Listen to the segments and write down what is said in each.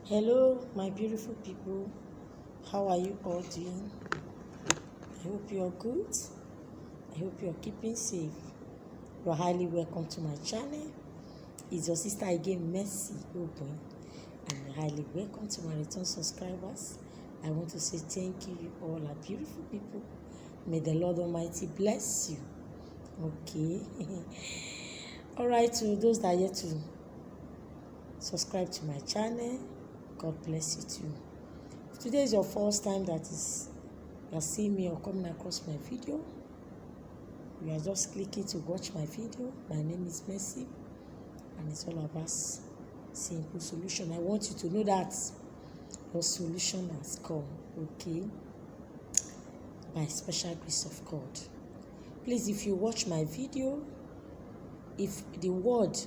Hello, my beautiful people. How are you all doing? I hope you're good. I hope you're keeping safe. You're highly welcome to my channel. It's your sister again, Mercy Open. And you're highly welcome to my return subscribers. I want to say thank you, all our beautiful people. May the Lord Almighty bless you. Okay. All right, to those that are yet to subscribe to my channel, God bless you too. If today is your first time that is you are seeing me or coming across my video, you are just clicking to watch my video. My name is Mercy and it's all about simple solution. I want you to know that your solution has come, okay, by special grace of God. Please, if you watch my video, if the word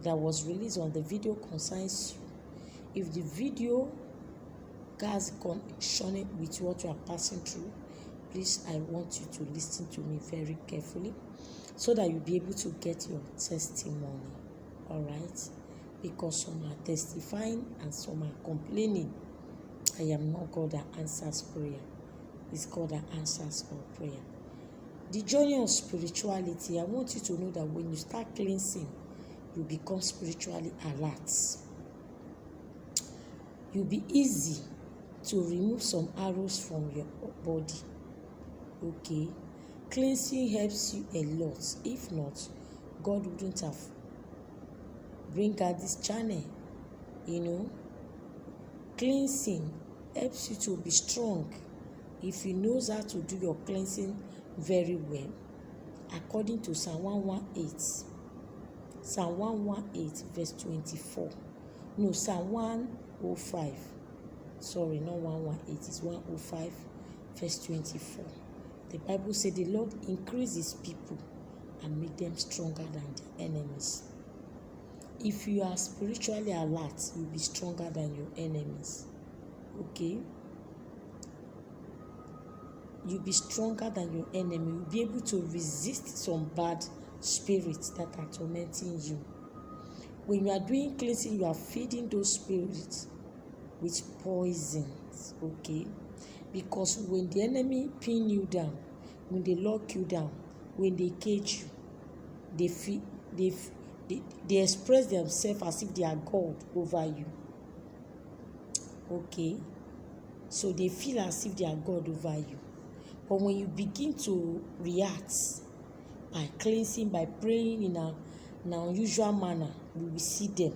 that was released on the video concerns you, if the video has connection with what you are passing through, please, I want you to listen to me very carefully so that you'll be able to get your testimony. All right? Because some are testifying and some are complaining. I am not God that answers prayer. It's God that answers all prayer. The journey of spirituality, I want you to know that when you start cleansing, you become spiritually alert. You'll be easy to remove some arrows from your body. Okay? Cleansing helps you a lot. If not, God wouldn't have bring out this channel. Cleansing helps you to be strong. If you know how to do your cleansing very well, according to Psalm 118, Psalm 118 verse 24. No, Psalm 105. Sorry, not 118, it's 105 verse 24. The Bible said the Lord increases people and make them stronger than their enemies. If you are spiritually alert, you'll be stronger than your enemies. Okay? You'll be stronger than your enemy. You'll be able to resist some bad spirits that are tormenting you. When you are doing cleansing, you are feeding those spirits with poisons. Okay? Because when the enemy pin you down, when they lock you down, when they cage you, they express themselves as if they are God over you. Okay? So they feel as if they are God over you. But when you begin to react by cleansing, by praying in an unusual manner, you will see them.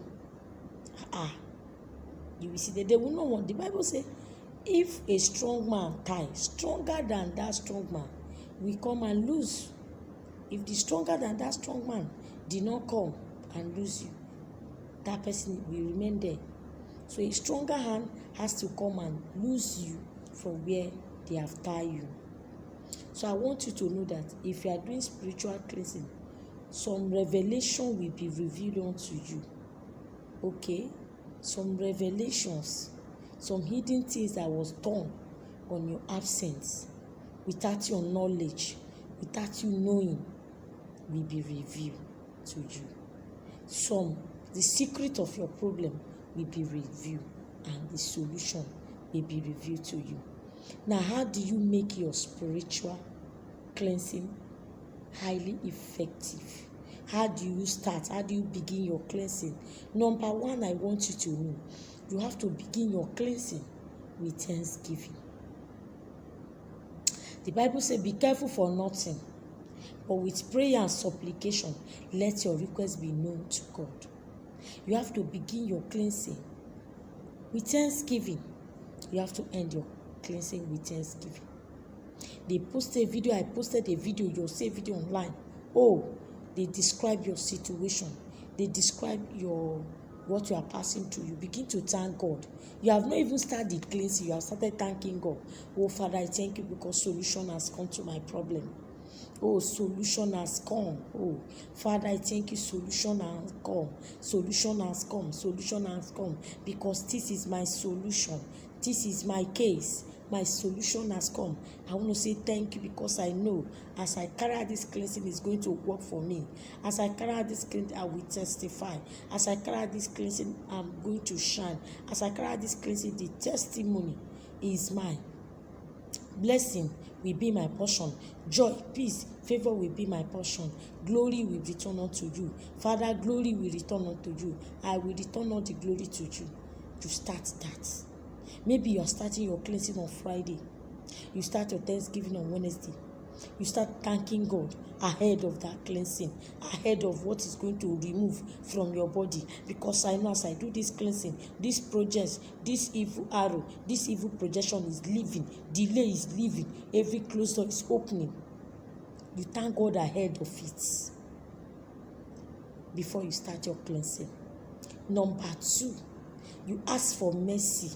You will see that they will not want. The Bible says, if a strong man ties, stronger than that strong man will come and lose. If the stronger than that strong man did not come and lose you, that person will remain there. So a stronger hand has to come and lose you from where they have tied you. So I want you to know that if you are doing spiritual cleansing, some revelation will be revealed unto you. Okay? Some revelations, some hidden things that was done on your absence, without your knowledge, without you knowing, will be revealed to you. The secret of your problem will be revealed and the solution will be revealed to you. Now, how do you make your spiritual cleansing highly effective? How do you start? How do you begin your cleansing? Number one, I want you to know, you have to begin your cleansing with thanksgiving. The Bible says, be careful for nothing, but with prayer and supplication, let your requests be known to God. You have to begin your cleansing with thanksgiving. You have to end your cleansing with thanksgiving. They posted a video, I posted a video, you'll see a video online. They describe your situation. They describe what you are passing through. You begin to thank God. You have not even started cleansing. You have started thanking God. Oh, Father, I thank you because solution has come to my problem. Oh, solution has come. Oh, Father, I thank you. Solution has come. Solution has come. Solution has come. Because this is my solution. This is my case. My solution has come. I want to say thank you because I know as I carry out this cleansing, it's going to work for me. As I carry out this cleansing, I will testify. As I carry out this cleansing, I'm going to shine. As I carry out this cleansing, the testimony is mine. Blessing will be my portion. Joy, peace, favor will be my portion. Glory will return unto you. Father, glory will return unto you. I will return all the glory to you. To start that. Maybe you are starting your cleansing on Friday. You start your Thanksgiving on Wednesday. You start thanking God ahead of that cleansing, ahead of what is going to remove from your body. Because I know as I do this cleansing, this project, this evil arrow, this evil projection is leaving, delay is leaving, every closed door is opening. You thank God ahead of it before you start your cleansing. Number 2, you ask for mercy.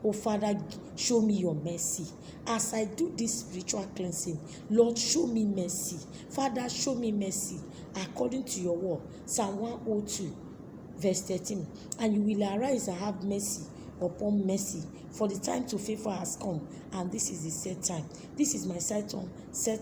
Oh, Father, show me your mercy. As I do this spiritual cleansing, Lord, show me mercy. Father, show me mercy. According to your word, Psalm 102, verse 13. And you will arise and have mercy upon mercy. For the time to favor has come, and this is the set time. This is my set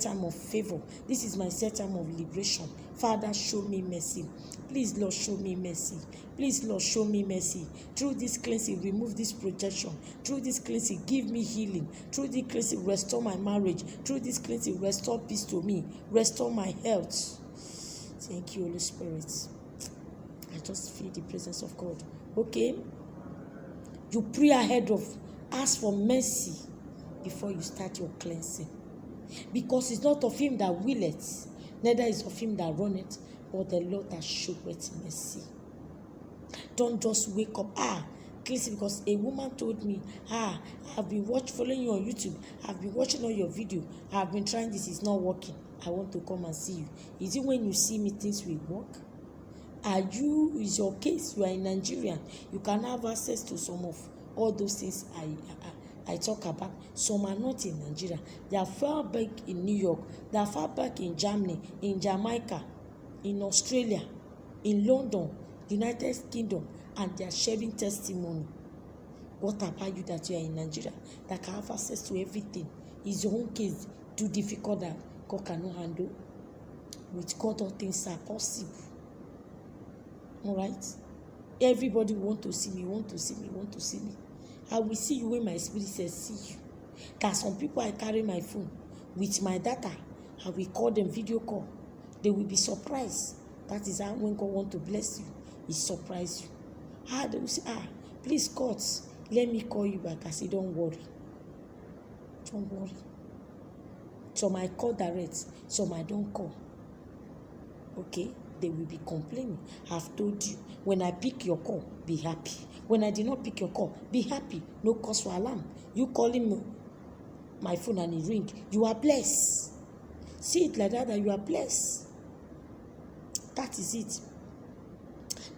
time of favor. This is my set time of liberation. Father, show me mercy. Please, Lord, show me mercy. Please, Lord, show me mercy. Through this cleansing, remove this protection. Through this cleansing, give me healing. Through this cleansing, restore my marriage. Through this cleansing, restore peace to me. Restore my health. Thank you, Holy Spirit. I just feel the presence of God. Okay? You pray ahead of, ask for mercy before you start your cleansing. Because it's not of him that willeth, neither is of him that runneth, but the Lord that showeth mercy. Don't just wake up, cleansing, because a woman told me, I've been following you on YouTube, I've been watching all your video, I've been trying this, it's not working. I want to come and see you. Is it when you see me things will work? Is your case, you are in Nigeria, you can have access to some of all those things I talk about. Some are not in Nigeria. They are far back in New York, they are far back in Germany, in Jamaica, in Australia, in London, United Kingdom, and they are sharing testimony. What about you that you are in Nigeria, that can have access to everything? Is your own case too difficult that God cannot handle? With God, all things are possible. All right? Everybody want to see me, want to see me, want to see me. I will see you when my spirit says see you. There are some people I carry my phone with my data. I will call them video call. They will be surprised. That is how when God want to bless you, He surprise you. They will say, please God, let me call you back. I say, don't worry. Don't worry. Some I call direct, some I don't call. Okay? They will be complaining. I've told you, when I pick your call, be happy. When I did not pick your call, be happy. No cause for alarm. You calling me, my phone and it ring. You are blessed. See it like that you are blessed. That is it.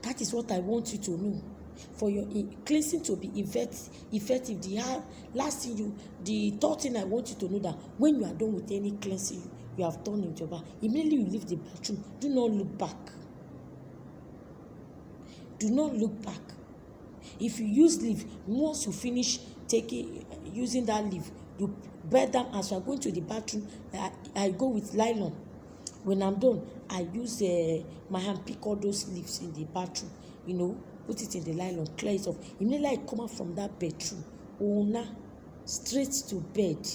That is what I want you to know. For your cleansing to be effective, the third thing I want you to know, that when you are done with any cleansing you have done in your bath, immediately you leave the bathroom. Do not look back. Do not look back. If you use leaf, once you finish using that leaf, you bed them. As you are going to the bathroom, I go with nylon. When I'm done, I use my hand, pick all those leaves in the bathroom, put it in the nylon, clear it off. Immediately I come out from that bedroom, straight to bed,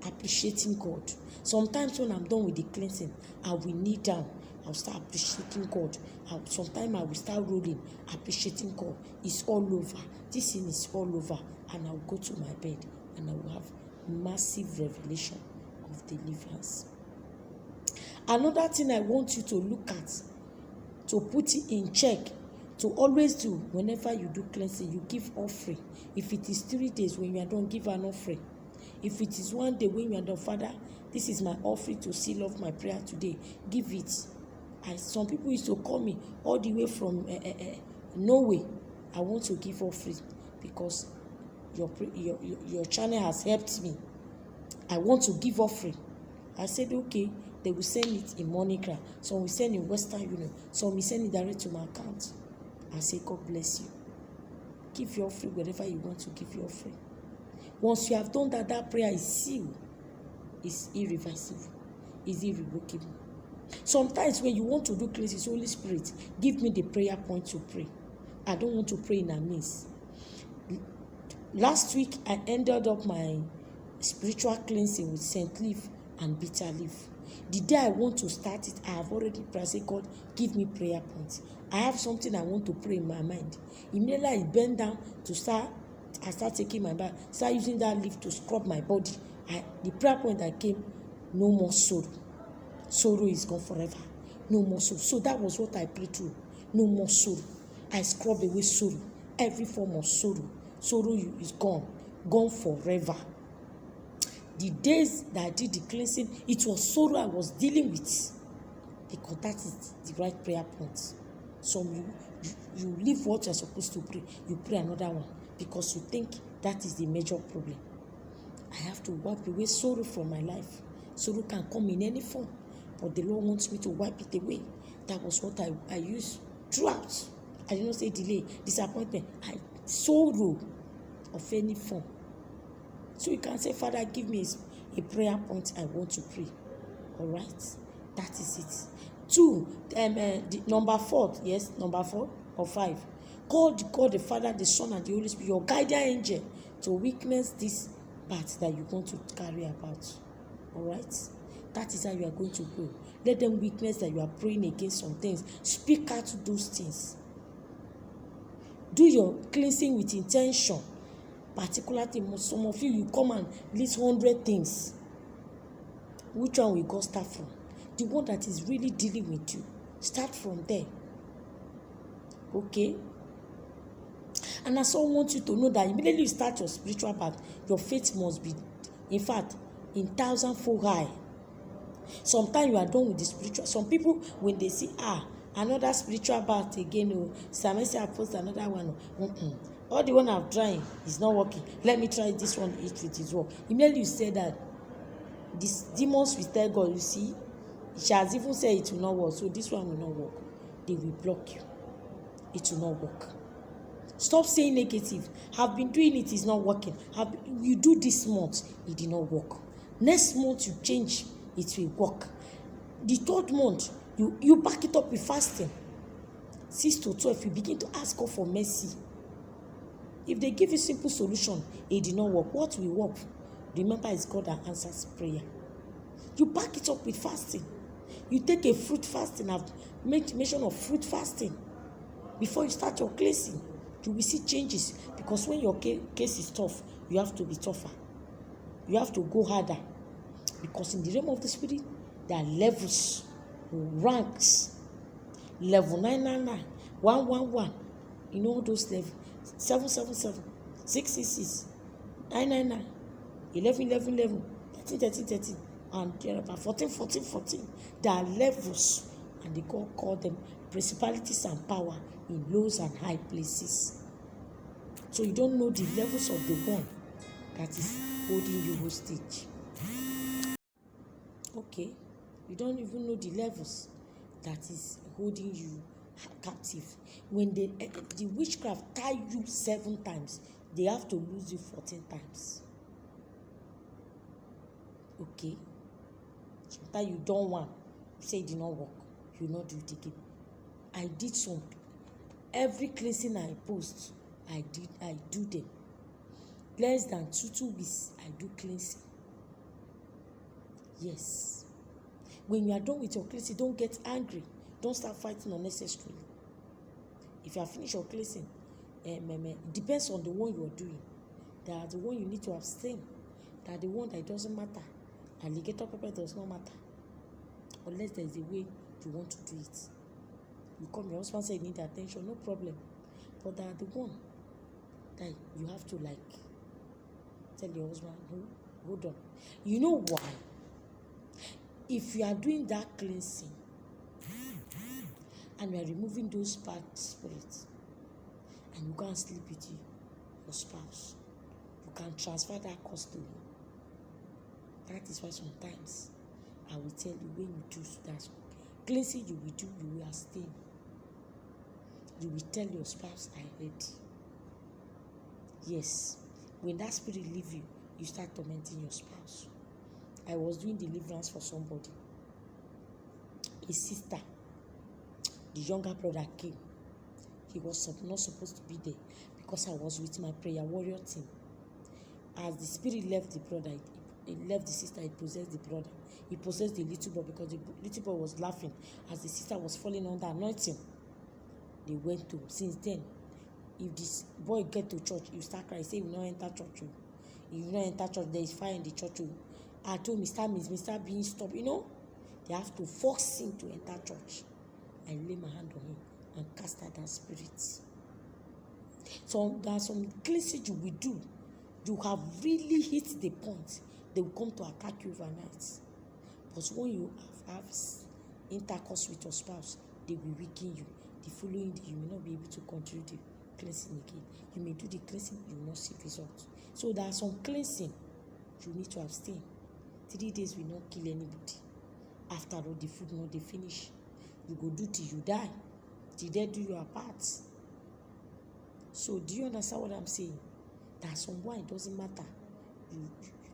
appreciating God. Sometimes when I'm done with the cleansing, I will kneel down. I'll start appreciating God. Sometimes I will start rolling, appreciating God. It's all over. This thing is all over. And I'll go to my bed and I will have massive revelation of deliverance. Another thing I want you to look at, to put it in check, to always do whenever you do cleansing, you give offering. If it is 3 days, when you are done, give an offering. If it is 1 day, when you are done, Father, this is my offering to seal off my prayer today, give it. Some people used to call me all the way from Norway. I want to give offering because your channel has helped me. I want to give offering. I said, okay, They will send it in MoneyGram. Some will send in Western Union. Some will send it direct to my account. I say, God bless you. Give your offering wherever you want to give your offering. Once you have done that, that prayer is sealed. It's irreversible. It's irrevocable. Sometimes when you want to do cleansing, Holy Spirit, give me the prayer point to pray. I don't want to pray in a midst. Last week, I ended up my spiritual cleansing with scent leaf and bitter leaf. The day I want to start it, I have already prayed. I say, God, give me prayer points. I have something I want to pray in my mind. Immediately I bend down to start, I start taking my bath, start using that leaf to scrub my body. The prayer point that came, no more sorrow. Sorrow is gone forever. No more sorrow. So that was what I prayed through. No more sorrow. I scrub away sorrow. Every form of sorrow. Sorrow is gone. Gone forever. The days that I did the cleansing, it was sorrow I was dealing with. Because that is the right prayer point. Some you leave what you're supposed to pray. You pray another one. Because you think that is the major problem. I have to wipe away sorrow from my life. Sorrow can come in any form. But the Lord wants me to wipe it away. That was what I used throughout. I did not say delay, disappointment. Sorrow of any form. So you can say, Father, give me a prayer point I want to pray. All right? That is it. 2, number 4, yes, number 4 or 5. Call the Father, the Son, and the Holy Spirit, your guardian angel, to witness this part that you're going to carry about. All right? That is how you are going to go. Let them witness that you are praying against some things. Speak out to those things. Do your cleansing with intention. Particularly, some of you come and list 100 things. Which one will God start from? The one that is really dealing with you. Start from there. Okay? And I also want you to know that immediately you start your spiritual path, your faith must be, in fact, in 1,000-fold high. Sometimes you are done with the spiritual. Some people, when they see, another spiritual bath again, Samesi I post another one. All the one I'm trying is not working. Let me try this one if it is work. Immediately you say that, these demons will tell God, you see, she has even said it will not work, so this one will not work. They will block you. It will not work. Stop saying negative. Have been doing it, is not working. You do this month, it did not work. Next month you change, it will work. The 3rd month, you back it up with fasting. 6 to 12, you begin to ask God for mercy. If they give you simple solution, it did not work. What will work? Remember, it's God that answers prayer. You back it up with fasting. You take a fruit fasting. I've made mention of fruit fasting. Before you start your cleansing, you will see changes. Because when your case is tough, you have to be tougher. You have to go harder. Because in the realm of the spirit, there are levels, ranks. Level 999, 111. You know those levels. 777, 666, 999, 11, 13, and 14. There are levels, and they call them principalities and power in lows and high places. So you don't know the levels of the one that is holding you hostage. Okay, you don't even know the levels that is holding you captive. When the witchcraft tie you 7 times, they have to lose you 14 times. Okay? Sometimes you don't want, you say it did not work, you will not do it again. I did some. Every cleansing I post, I do them. Less than 2 weeks, I do cleansing. Yes. When you are done with your cleansing, don't get angry. Don't start fighting unnecessarily. If you have finished your cleansing, it depends on the one you are doing. There are the one you need to abstain. There are the one that doesn't matter. Alligator pepper does not matter. Unless there is a way you want to do it. You come, your husband said you need attention, no problem. But there are the one that you have to tell your husband, no, hold on. You know why? If you are doing that cleansing and you are removing those bad spirits and you can't sleep with your spouse, you can transfer that cost to you. That is why sometimes I will tell you when you do that. Cleansing you will do, you will abstain. You will tell your spouse, I heard. Yes. When that spirit leave you, you start tormenting your spouse. I was doing deliverance for somebody. A sister, the younger brother came. He was not supposed to be there because I was with my prayer warrior team. As the spirit left the brother, it left the sister, it possessed the brother. It possessed the little boy because the little boy was laughing as the sister was falling under anointing. They went to. Since then, if this boy get to church, you start crying, say, you will not enter church. You will not enter church, there is fire in the church. I told Mr. being stopped. They have to force him to enter church. I lay my hand on him and cast out that spirit. So there are some cleansing you will do. You have really hit the point. They will come to attack you overnight. But when you have intercourse with your spouse, they will weaken you. The following day, you may not be able to continue the cleansing again. You may do the cleansing, you will not see results. So there are some cleansing you need to abstain. 3 days will not kill anybody. After all, the food not they finish. You go do till you die. Till they do your part. So do you understand what I'm saying? That someone, it doesn't matter. You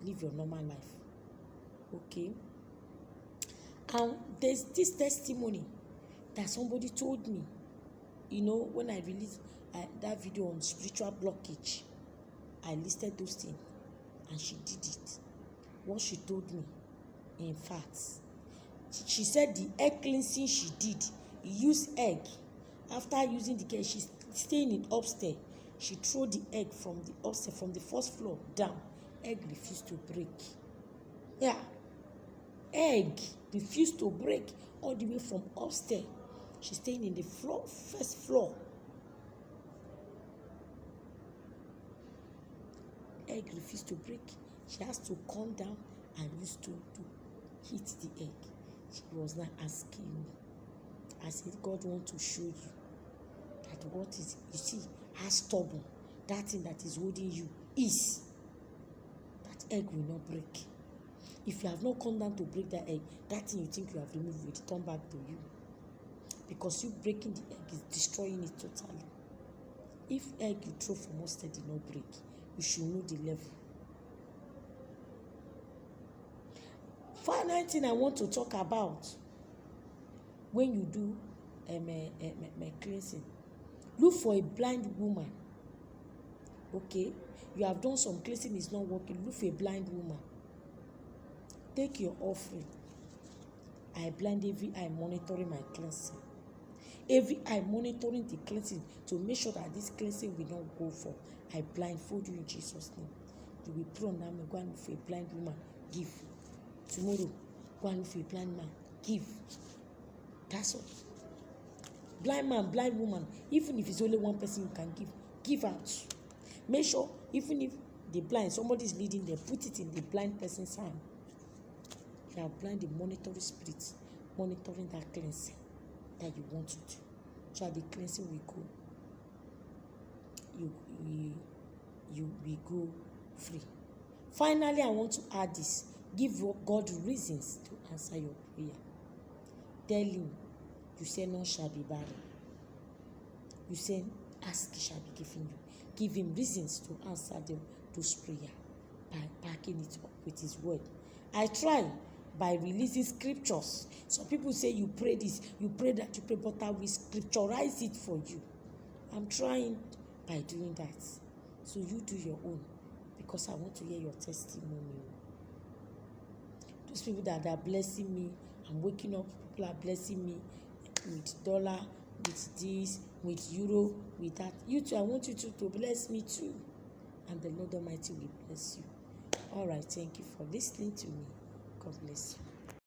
live your normal life. Okay? And there's this testimony that somebody told me. When I released that video on spiritual blockage, I listed those things and she did it. What she told me, in fact, she said the egg cleansing she did, used egg. After using the egg, she's staying in upstairs. She threw the egg from the upstairs, from the first floor down. Egg refused to break. Yeah. Egg refused to break all the way from upstairs. She's staying in the first floor. Egg refused to break. She has to come down and used to hit the egg. She was not asking me. I said, God wants to show you that what is, you see, how stubborn that thing that is holding you is. That egg will not break. If you have not come down to break that egg, that thing you think you have removed will come back to you. Because you breaking the egg is destroying it totally. If egg you throw from upstairs did not break, you should know the level. Final thing I want to talk about when you do cleansing, look for a blind woman. Okay, you have done some cleansing, is not working. Look for a blind woman. Take your offering. I blind every eye monitoring my cleansing. Every eye monitoring the cleansing to make sure that this cleansing will not go for. I blindfold you in Jesus' name. You will pray on that man. Go and look for a blind woman. Give. Tomorrow, go and look for a blind man. Give. That's all. Blind man, blind woman. Even if it's only one person you can give, give out. Make sure, even if the blind, somebody is leading them, put it in the blind person's hand. You are blind, the monitoring spirits, monitoring that cleansing that you want to do. So the cleansing will go. You will go free. Finally, I want to add this. Give God reasons to answer your prayer. Tell him, you say none shall be barren. You say ask shall be given you. Give him reasons to answer those prayers by backing it up with his word. I try by releasing scriptures. Some people say you pray this, you pray that, you pray, but I will scripturize it for you. I'm trying by doing that. So you do your own, because I want to hear your testimony. Those people that are blessing me, I'm waking up, people are blessing me with dollar, with this, with euro, with that. You too, I want you to bless me too. And the Lord Almighty will bless you. All right, thank you for listening to me. God bless you.